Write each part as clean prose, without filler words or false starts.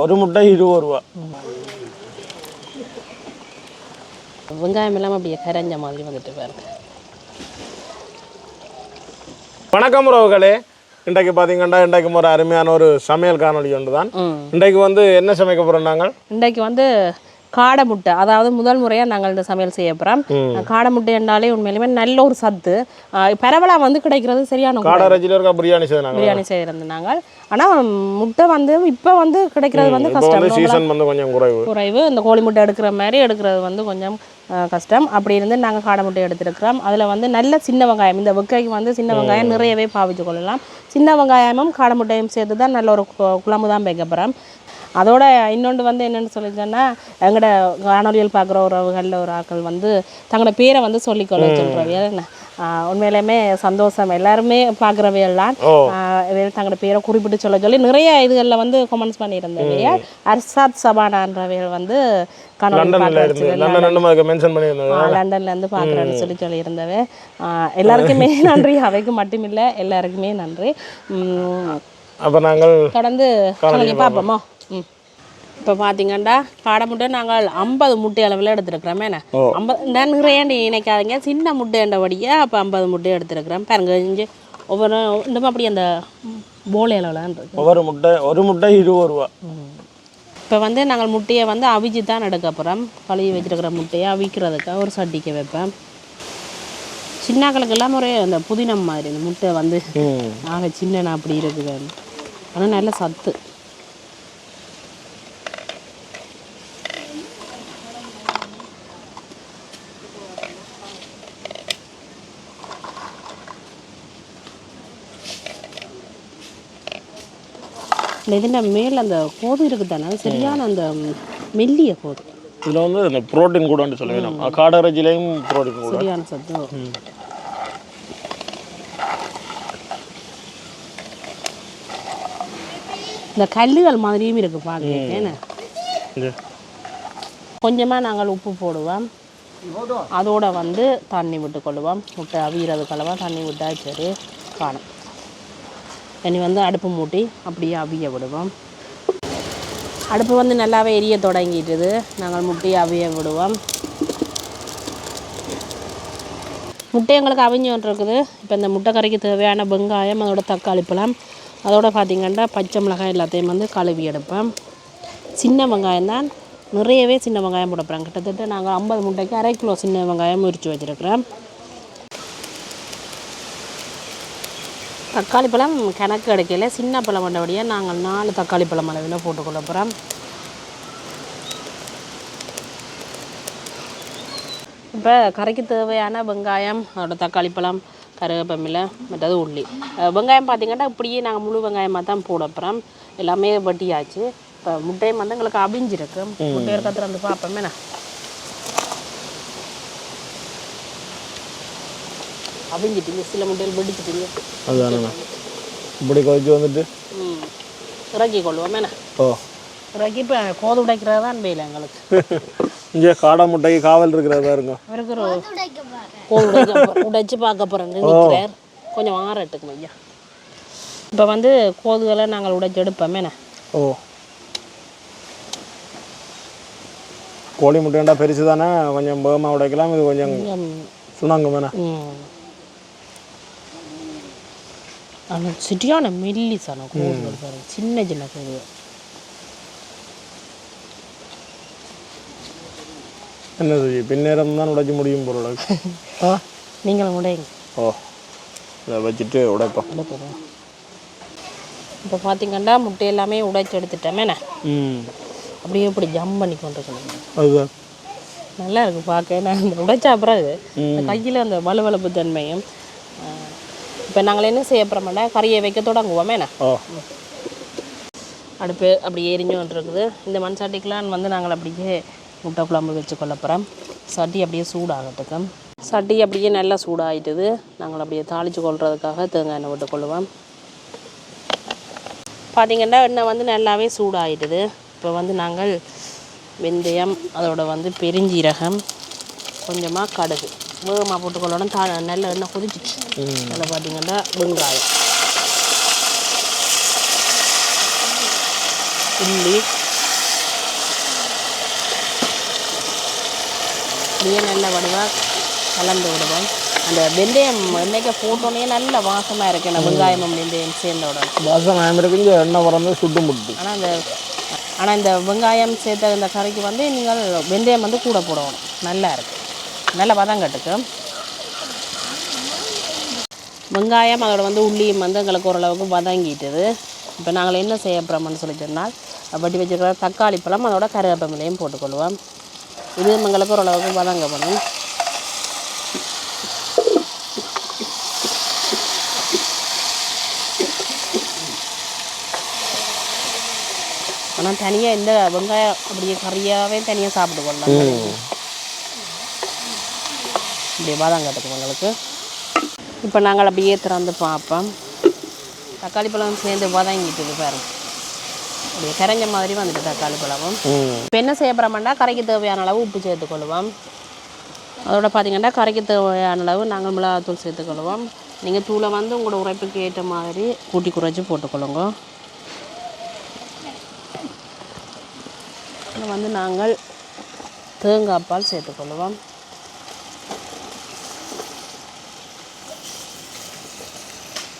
ஒரு முட்டை 20 ரூபா. வெங்காயம் எல்லாம் அப்படியே கரைஞ்ச மாதிரி வந்துட்டு பாருங்க. வணக்கம் உறவுகளே, இன்றைக்கு பார்த்தீங்கன்னா இன்றைக்கு ஒரு அருமையான ஒரு சமையல் காணொலி ஒன்று தான். இன்றைக்கு வந்து என்ன சமைக்க போகிறோம் நாங்கள்? இன்றைக்கு வந்து காடை முட்டை, அதாவது முதல் முறையாக நாங்கள் இந்த சமையல் செய்ய போகிறோம். காடை முட்டை என்றாலே உண்மையிலுமே நல்ல ஒரு சத்து. பரவலாக வந்து கிடைக்கிறது சரியான காடை ரஜில இருக்க பிரியாணி செய்கிறது நாங்கள். ஆனால் முட்டை வந்து இப்போ வந்து கிடைக்கிறது வந்து கஷ்டம். சீசன் வந்து கொஞ்சம் குறைவு. இந்த கோழி முட்டை எடுக்கிற மாதிரி எடுக்கிறது வந்து கொஞ்சம் கஷ்டம். அப்படி இருந்து நாங்கள் காடை முட்டை எடுத்துருக்கிறோம். அதில் வந்து நல்ல சின்ன வெங்காயம், இந்த வெக்கைக்கு வந்து சின்ன வெங்காயம் நிறையவே பாவிச்சு கொள்ளலாம். சின்ன வெங்காயமும் காடை முட்டையும் சேர்த்து தான் நல்ல ஒரு குழம்பு தான் வைக்க போகிறோம். அதோட இன்னொன்று வந்து என்னென்னு சொல்லிச்சோன்னா, எங்களோட காணொலியில் பார்க்குற உறவுகளில் ஒரு ஆட்கள் வந்து தங்களோட பேரை வந்து சொல்லிக்கொள்ள சொல்கிறவையல் என்ன உண்மையிலுமே சந்தோஷம். எல்லாருமே பார்க்குறவையெல்லாம் தங்களோட பேரை குறிப்பிட்டு சொல்லி நிறைய இதுகளில் வந்து கமெண்ட்ஸ் பண்ணியிருந்தவையா. அர்ஷாத் சபானான்றவையல் வந்து லண்டன்லேருந்து பார்க்குறேன்னு சொல்லியிருந்தவை. எல்லாருக்குமே நன்றி, அவைக்கு மட்டுமில்லை எல்லாருக்குமே நன்றி. அப்போ நாங்கள் தொடர்ந்து பார்ப்போமோ. இப்போ பார்த்தீங்கன்னா காடை முட்டை நாங்கள் 50 முட்டை அளவில் எடுத்துருக்குறோம். என்ன 50 நிறையாண்டி நினைக்காதீங்க, சின்ன முட்டைன்றபடியே அப்போ 50 முட்டை எடுத்துருக்குறோம். பாருங்க இஞ்சி ஒவ்வொரு இன்னும் அப்படி அந்த போலை அளவில் இருக்கு. ஒரு முட்டை 20 ரூபா. இப்போ வந்து நாங்கள் முட்டையை வந்து அவிச்சு தான் எடுக்க போகிறோம். கழுவி வச்சுருக்கிற முட்டையை அவிக்கிறதுக்காக ஒரு சட்டிக்கு வைப்பேன். சின்னாக்களுக்கெல்லாம் ஒரு அந்த புதினம் மாதிரி இந்த முட்டை வந்து ஆக சின்ன அப்படி இருக்குது. ஆனால் நல்ல சத்து. இதுல மேல அந்த கோது இருக்குது தானே, சரியான அந்த மெல்லிய கோது. இதில் வந்து இந்த புரோட்டீன் கூட சொல்லுவேன். காடை இறைச்சிலையும் புரோட்டீன் கூட சரியான சத்து. இந்த கல்லுகள் மாதிரியும் இருக்கு பார்க்க. கொஞ்சமாக நாங்கள் உப்பு போடுவோம். அதோட வந்து தண்ணி விட்டு கொள்ளுவோம். முட்டை அவியறதுக்கெல்லாம் தண்ணி விட்டா சரி காணும். தண்ணி வந்து அடுப்பு மூட்டி அப்படியே அவிய விடுவோம். அடுப்பு வந்து நல்லாவே எரிய தொடங்கிட்டுது. நாங்கள் முட்டையை அவிய விடுவோம். முட்டை எங்களுக்கு அவிஞ்சு இருக்குது. இப்போ இந்த முட்டை கறிக்கு தேவையான வெங்காயம், அதோட தக்காளி பழம், அதோட பார்த்திங்கன்னா பச்சை மிளகாய் எல்லாத்தையும் வந்து கழுவி எடுப்பேன். சின்ன வெங்காயம் தான், நிறையவே சின்ன வெங்காயம் போடப்போகிறேன். கிட்டத்தட்ட நாங்கள் 50 முட்டைக்கு 1/2 கிலோ சின்ன வெங்காயம் உரித்து வச்சுருக்கிறேன். தக்காளி பழம் கணக்கு கிடைக்கல, சின்ன பழம் வந்தபடியாக நாங்கள் 4 தக்காளி பழம் அளவில் போட்டுக்கொள்ள போகிறோம். இப்போ கறிக்கு தேவையான வெங்காயம், அதோட தக்காளி பழம், கருவேப்பிலை, மற்றது உள்ளி. வெங்காயம் பார்த்திங்கன்னா இப்படியே நாங்கள் முழு வெங்காயமாக தான் போட போகிறோம். எல்லாமே வட்டியாச்சு. இப்போ முட்டையும் வந்து எங்களுக்கு அவிஞ்சிருக்கு. முட்டையை கற்றுற வந்து பார்ப்போமே. நான் அவிஞ்சிட்டீங்க, சில முட்டையில் வெடிச்சிட்டீங்க. அதுதானே இப்படி கொதிச்சு வந்துட்டு இறக்கி கொள்வோம். என்ன இறக்கி இப்போ கோது உடைக்கிறது தான் வேலை எங்களுக்கு. இங்கே காடை முட்டைக்கு காவல் இருக்கிறதா இருக்கும். அவருக்கு ஒரு கோது உடைச்சு பார்க்க போகிறேன் நிற்கிறார். கொஞ்சம் ஆறட்டுக்கு ஐயா. இப்போ வந்து கோதுகளை நாங்கள் உடைச்சி எடுப்போம். என்ன கோழி முட்டைண்டா பெருசு தானே, கொஞ்சம் வேகமாக உடைக்கலாம். இது கொஞ்சம் சுணங்கு வேணா. ஆனால் சிட்டியான மெல்லிசான கோதுகள் பாருங்க, சின்ன சின்ன கோதுகள். என்னது பின்னேரம் தான் உடைச்சி முடியும் பொருள். நீங்களும் உடைங்க. இதை வச்சுட்டு உடைப்போம். இப்போ பார்த்தீங்கன்னா முட்டை எல்லாமே உடைச்சி எடுத்துட்டோமே. நான் அப்படியே இப்படி ஜம்ப் பண்ணி கொண்டிருக்கணும். அதுதான் நல்லா இருக்குது பார்க்க. நான் இந்த உடைச்சா பிறகு இந்த கையில் அந்த வலுவலுப்பு தன்மையும். இப்போ நாங்கள் என்ன செய்ய போகிறோம்னா கறியை வைக்க தொடங்குவோமே. நான் அடுப்பு அப்படி எரிஞ்சு வந்துருக்குது. இந்த மண் சட்டிக்கெலாம் வந்து நாங்கள் அப்படியே முட்டை குழம்பு வச்சு கொள்ள போகிறோம். சட்டி அப்படியே சூடாகட்டுக்கு. சட்டி அப்படியே நல்லா சூடாகிட்டுது. நாங்கள் அப்படியே தாளித்து கொள்றதுக்காக தேங்காய் எண்ணெய் விட்டு கொள்ளுவோம். பார்த்திங்கன்னா எண்ணெய் வந்து நல்லாவே சூடாகிட்டுது. இப்போ வந்து நாங்கள் வெந்தயம், அதோட வந்து பெருஞ்சீரகம், கொஞ்சமாக கடுகு வேகமாக போட்டுக்கொள்ளணும். நல்ல எண்ணெய் கொதிச்சிச்சு. அதில் பார்த்திங்கன்னா வெங்காயம், உள்ளி, அப்படியே நல்ல வடிவாக கலந்து விடுவோம். அந்த வெந்தயம் எண்ணெய்க்கு போட்டோன்னே நல்ல வாசமாக இருக்குது. அந்த வெங்காயமும் வெந்தயம் சேர்ந்தோட வாசம் இருக்குங்க, எண்ணெய் வரந்து சுட்டு முட்டு. ஆனால் இந்த வெங்காயம் சேர்த்த இந்த கறிக்கு வந்து நீங்கள் வெந்தயம் வந்து கூட போடணும். நல்லா இருக்குது, நல்ல வதங்கட்டுக்கு. வெங்காயம் அதோட வந்து உள்ளியும் வந்து எங்களுக்கு ஓரளவுக்கு வதங்கிட்டுது. இப்போ நாங்கள் என்ன செய்ய போகிறோம்னு சொல்லி சொன்னால் வட்டி வச்சுருக்கிற தக்காளி பழம் அதோட கருவேப்பிலையும் போட்டுக்கொள்வோம். இது எங்களுக்கு ஓரளவுக்கு வதங்கப்படும். ஆனால் தனியாக இந்த வெங்காயம் அப்படியே கறியாகவே தனியாக சாப்பிட்டு கொள்ளலாம். இப்படி வதங்கட்டுக்கு எங்களுக்கு. இப்போ நாங்கள் அப்படியே திறந்து பார்ப்போம். தக்காளி பழம் சேர்ந்து வதங்கிட்டு பாருங்க, அப்படியே கரைஞ்ச மாதிரி வந்துட்டு தக்காளி பழமும். இப்போ என்ன செய்ய போகிறோம்னா கரைக்கு தேவையான அளவு உப்பு சேர்த்துக்கொள்வோம். அதோட பார்த்திங்கன்னா கரைக்கு தேவையான அளவு நாங்கள் மிளகாத்தூள் சேர்த்துக்கொள்வோம். நீங்கள் தூளை வந்து உங்களோட உரைப்புக்கு ஏற்ற மாதிரி கூட்டி குறைச்சி போட்டுக்கொள்ளுங்க. இதில் வந்து நாங்கள் தேங்காய் பால் சேர்த்துக்கொள்வோம்.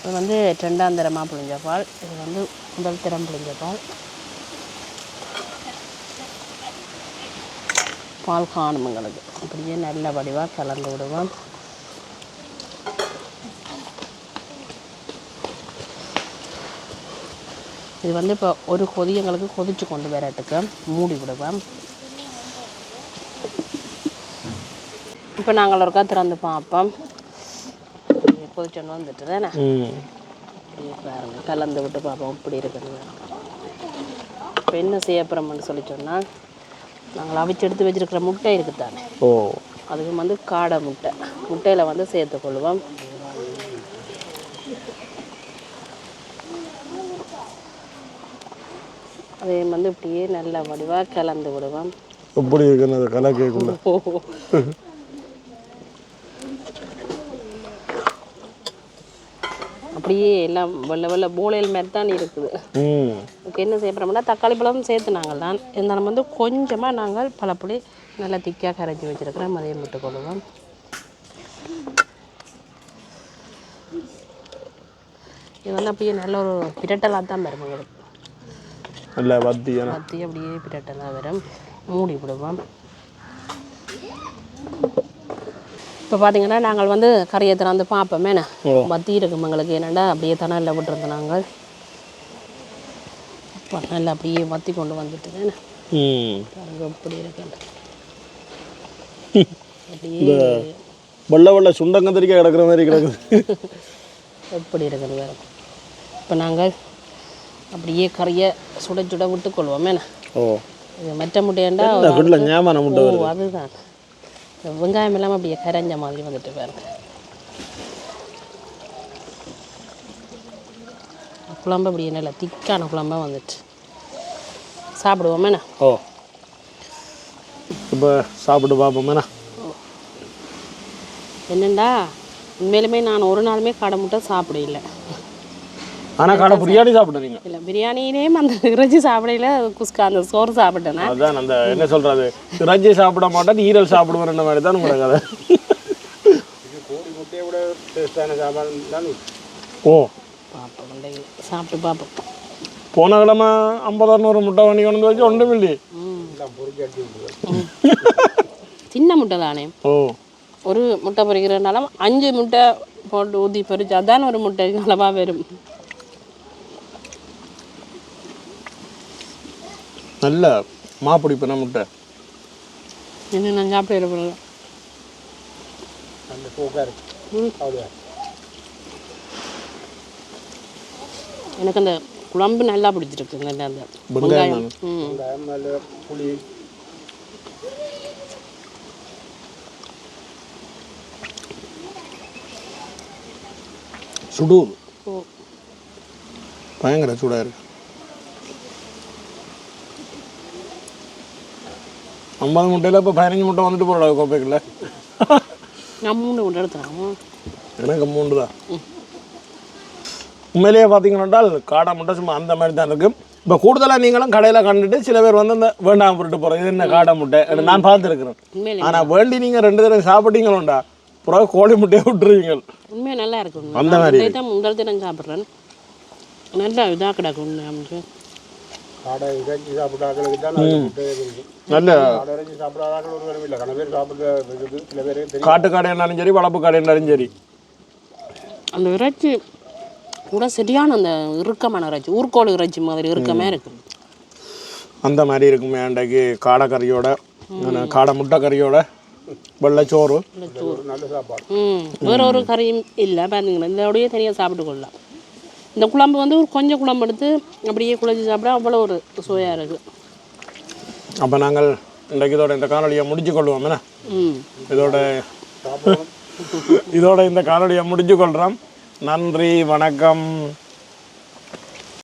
இது வந்து 2ஆம் தரமாக புளிஞ்ச பால், இது வந்து முதல் தரம் புளிஞ்ச பால். பால் காணும் எங்களுக்கு. அப்படியே நல்ல வடிவாக கலந்து விடுவோம். இது வந்து இப்போ ஒரு கொதி எங்களுக்கு கொதிச்சு கொண்டு வரட்டுக்கு மூடி விடுவோம். இப்போ நாங்கள் ஒருக்கா திறந்து பார்ப்போம். கொதிச்சோன்னு வந்துட்டு தானே அப்படியே பாருங்க, கலந்து விட்டு பார்ப்போம் இப்படி இருக்குன்னு. இப்போ என்ன செய்ய போகிறோம்னு சொல்லி சொன்னால் நாங்கள் அவிச்சு எடுத்து வச்சுருக்கிற முட்டை இருக்குது தானே, அதுக்கு வந்து காடை முட்டையில் வந்து சேர்த்துக்கொள்வோம். அதே வந்து இப்படியே நல்ல வடிவாக கலந்து விடுவோம். எப்படி இருக்குன்னு கலக்கேக்குள்ள அப்படியே எல்லாம் வெள்ளை வெள்ளை போலையில் மாதிரி தான் இருக்குது. ஓகே, என்ன செய்ய போகிறோம்னா தக்காளி பழமும் சேர்த்து நாங்கள் தான் இருந்தாலும் வந்து கொஞ்சமாக நாங்கள் பழப்புளி நல்லா திக்காக கரைச்சி வச்சுருக்கிறோம், அதையும் விட்டுக்கொள்வோம். இது வந்து அப்படியே நல்ல ஒரு பிரட்டலாக தான் வரும் உங்களுக்கு. இல்லை வத்தி அப்படியே பிரட்டலாக வரும். மூடி விடுவோம். இப்போ பார்த்தீங்கன்னா நாங்கள் வந்து கறியை திறந்து பார்ப்போமே வத்தி இருக்கும் எங்களுக்கு. என்னென்னா அப்படியே தணலில் விட்டுருந்தோம் நாங்கள். இப்போ நல்லா அப்படியே வத்தி கொண்டு வந்துட்டு பாருங்க எப்படி இருக்கு. அப்படியே வெள்ளை வெள்ளை சுண்டங்கத்திரிக்கா கிடக்கிற மாதிரி கிடக்குது. எப்படி இருக்குன்னு வேறு. இப்போ நாங்கள் அப்படியே கறியை சுட சுட விட்டுக்கொள்வோமே. இது மற்ற முட்டையாண்டா அதுதான் வெங்காயம் இல்லாமல் அப்படியே கரைஞ்ச மாதிரி வந்துட்டு பாருங்க. குழம்பு அப்படியே நல்லா திக்கான குழம்பாக வந்துட்டு சாப்பிடுவோமேண்ணா. இப்போ சாப்பிட்டு பார்ப்போமேண்ணா. என்னண்டா உண்மையிலுமே நான் ஒரு நாளுமே கடை முட்டை சாப்பிடல. ஆனால் கடை பிரியாணி சாப்பிடுறீங்க? இல்லை, பிரியாணியிலே அந்த இறைச்சி சாப்பிடல, குஸ்கா அந்த சோறு சாப்பிட்டேன்னா. அதான் அந்த என்ன சொல்கிறது, இறைச்சி சாப்பிட மாட்டேன் ஈரல் சாப்பிடுவேன் மாதிரி தான் உங்களோட கதை. பார்ப்போம், சாப்பிட்டு பார்ப்போம். போன கிழமை 50-100 முட்டை வண்டி கொண்டு வச்சு ஒன்றும் இல்லை. சின்ன முட்டை தானே, ஒரு முட்டை பொரிக்கிறனாலும் 5 முட்டை போட்டு ஊற்றி பொரிச்சு அதான் ஒரு முட்டைக்கு அளவாக வரும். நல்ல மாப்பிடி பண்ண முட்டை. இன்னும் நான் சாப்பிட்டு போகல. எனக்கு அந்த குழம்பு நல்லா பிடிச்சிருக்கு. அந்த வெங்காயம் புளி சுடு பயங்கர சூடாக இருக்கு. 50 முட்டையில் இப்போ 15 முட்டை வந்துட்டு போகிற கோப்பைக்குள்ள. நான் 3 முட்டை எடுத்துறேன். எனக்கு 3 தான். உண்மையிலேயே பார்த்தீங்கன்னா காடை முட்டை சும்மா அந்த மாதிரி தான் இருக்குது. இப்போ கூடுதலாக நீங்களும் கடையில் கண்டுட்டு சில பேர் வந்து இந்த வேண்டாம் போட்டு போகிறோம் இது என்ன காடை முட்டை நான் பார்த்துருக்குறேன். உண்மையிலே ஆனால் வேண்டி நீங்கள் 2 தடவை சாப்பிட்டீங்களோண்டா அப்புறம் கோழி முட்டையை விட்டுருவீங்க. உண்மையாக நல்லா இருக்கும். அந்த மாதிரி தான் முதல் தினம் சாப்பிட்றேன். நல்லா இதாக கிடக்கும் நமக்கு. காடை இறைச்சி சாப்பிட்றாங்களுக்கு தான் நல்ல காடை இறைச்சி சாப்பிட்றாங்க ஒரு வேணும் இல்லை. கண பேர் சாப்பிட்றது சில பேர் தெரியும். காட்டு காடைன்னாலும் சரி வளர்ப்பு காடைன்னாலும் சரி அந்த இறைச்சி கூட சரியான அந்த இறுக்கமான இறைச்சி ஊர்கோழி இறைச்சி மாதிரி இறுக்கமே இருக்கும். அந்த மாதிரி இருக்குமே. அன்றைக்கு காடை கறியோட காடை முட்டை கறியோட வெள்ளைச்சோறு நல்ல சாப்பாடு. வேற ஒரு கறியும் இல்லை பார்த்தீங்கன்னா இதோடய தனியாக சாப்பிட்டு கொள்ளலாம். இந்த குழம்பு வந்து ஒரு கொஞ்சம் குழம்பு எடுத்து அப்படியே குழச்சி சாப்பிட அவ்வளோ ஒரு சுவையாக இருக்குது. அப்போ நாங்கள் இன்றைக்கு இந்த காணொலியை முடிச்சு கொள்வோம் என்ன. இதோட இந்த காணொலியை முடிச்சு கொள்கிறோம். நன்றி, வணக்கம்.